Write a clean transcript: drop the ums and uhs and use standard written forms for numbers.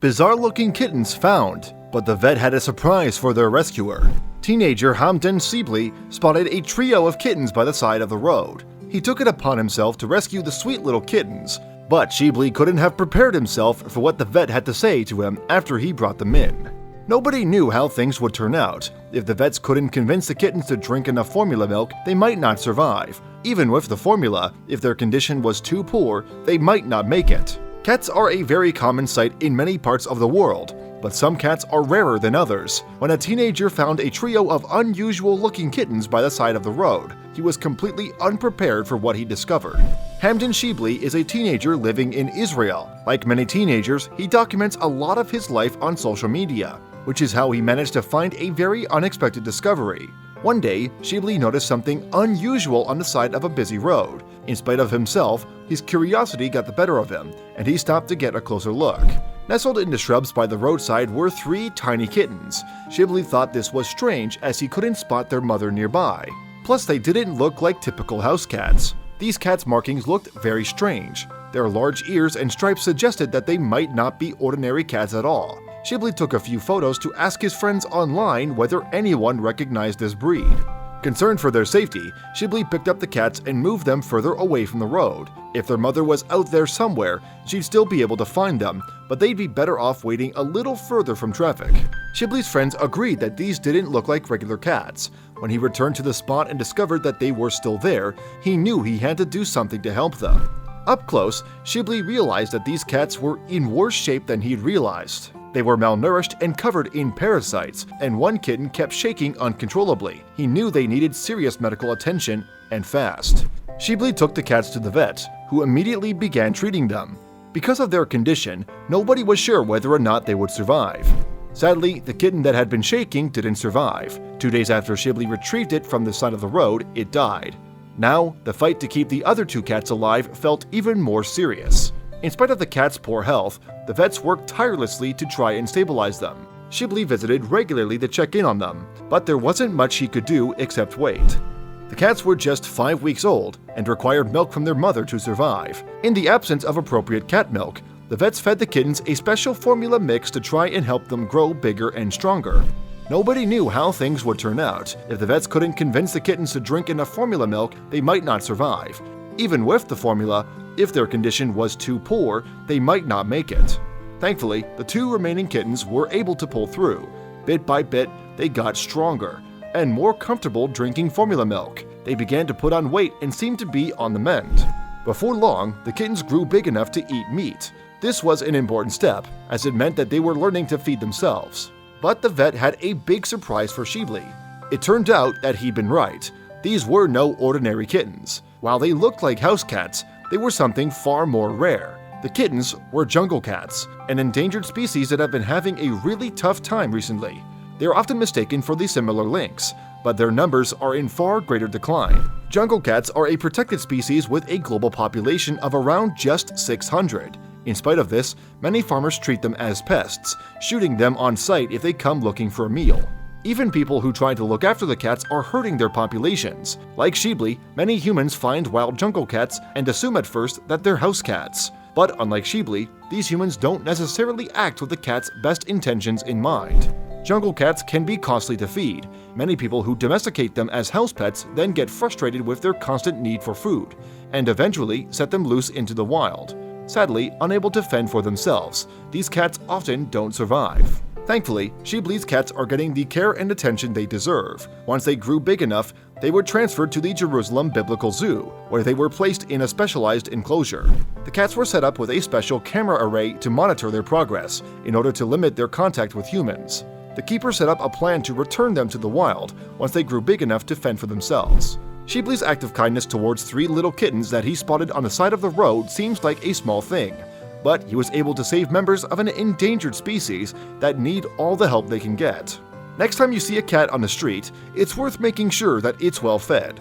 Bizarre-looking kittens found, but the vet had a surprise for their rescuer. Teenager Hamdan Sibley spotted a trio of kittens by the side of the road. He took it upon himself to rescue the sweet little kittens, but Sibley couldn't have prepared himself for what the vet had to say to him after he brought them in. Nobody knew how things would turn out. If the vets couldn't convince the kittens to drink enough formula milk, they might not survive. Even with the formula, if their condition was too poor, they might not make it. Cats are a very common sight in many parts of the world, but some cats are rarer than others. When a teenager found a trio of unusual-looking kittens by the side of the road, he was completely unprepared for what he discovered. Hamdan Sibley is a teenager living in Israel. Like many teenagers, he documents a lot of his life on social media, which is how he managed to find a very unexpected discovery. One day, Sibley noticed something unusual on the side of a busy road. In spite of himself, his curiosity got the better of him, and he stopped to get a closer look. Nestled in the shrubs by the roadside were 3 tiny kittens. Sibley thought this was strange as he couldn't spot their mother nearby. Plus, they didn't look like typical house cats. These cats' markings looked very strange. Their large ears and stripes suggested that they might not be ordinary cats at all. Sibley took a few photos to ask his friends online whether anyone recognized this breed. Concerned for their safety, Sibley picked up the cats and moved them further away from the road. If their mother was out there somewhere, she'd still be able to find them, but they'd be better off waiting a little further from traffic. Sibley's friends agreed that these didn't look like regular cats. When he returned to the spot and discovered that they were still there, he knew he had to do something to help them. Up close, Sibley realized that these cats were in worse shape than he'd realized. They were malnourished and covered in parasites, and one kitten kept shaking uncontrollably. He knew they needed serious medical attention, and fast. Sibley took the cats to the vet, who immediately began treating them. Because of their condition, nobody was sure whether or not they would survive. Sadly, the kitten that had been shaking didn't survive. 2 days after Sibley retrieved it from the side of the road, it died. Now, the fight to keep the other 2 cats alive felt even more serious. In spite of the cats' poor health, the vets worked tirelessly to try and stabilize them. Sibley visited regularly to check in on them, but there wasn't much he could do except wait. The cats were just 5 weeks old and required milk from their mother to survive. In the absence of appropriate cat milk, the vets fed the kittens a special formula mix to try and help them grow bigger and stronger. Nobody knew how things would turn out. If the vets couldn't convince the kittens to drink enough formula milk, they might not survive. Even with the formula, if their condition was too poor, they might not make it. Thankfully, the 2 remaining kittens were able to pull through. Bit by bit, they got stronger and more comfortable drinking formula milk. They began to put on weight and seemed to be on the mend. Before long, the kittens grew big enough to eat meat. This was an important step, as it meant that they were learning to feed themselves. But the vet had a big surprise for Sibley. It turned out that he'd been right. These were no ordinary kittens. While they looked like house cats, they were something far more rare. The kittens were jungle cats, an endangered species that have been having a really tough time recently. They are often mistaken for the similar lynx, but their numbers are in far greater decline. Jungle cats are a protected species with a global population of around just 600. In spite of this, many farmers treat them as pests, shooting them on sight if they come looking for a meal. Even people who try to look after the cats are hurting their populations. Like Sibley, many humans find wild jungle cats and assume at first that they're house cats. But unlike Sibley, these humans don't necessarily act with the cat's best intentions in mind. Jungle cats can be costly to feed. Many people who domesticate them as house pets then get frustrated with their constant need for food, and eventually set them loose into the wild. Sadly, unable to fend for themselves, these cats often don't survive. Thankfully, Sibley's cats are getting the care and attention they deserve. Once they grew big enough, they were transferred to the Jerusalem Biblical Zoo, where they were placed in a specialized enclosure. The cats were set up with a special camera array to monitor their progress, in order to limit their contact with humans. The keeper set up a plan to return them to the wild once they grew big enough to fend for themselves. Sibley's act of kindness towards 3 little kittens that he spotted on the side of the road seems like a small thing, but he was able to save members of an endangered species that need all the help they can get. Next time you see a cat on the street, it's worth making sure that it's well fed.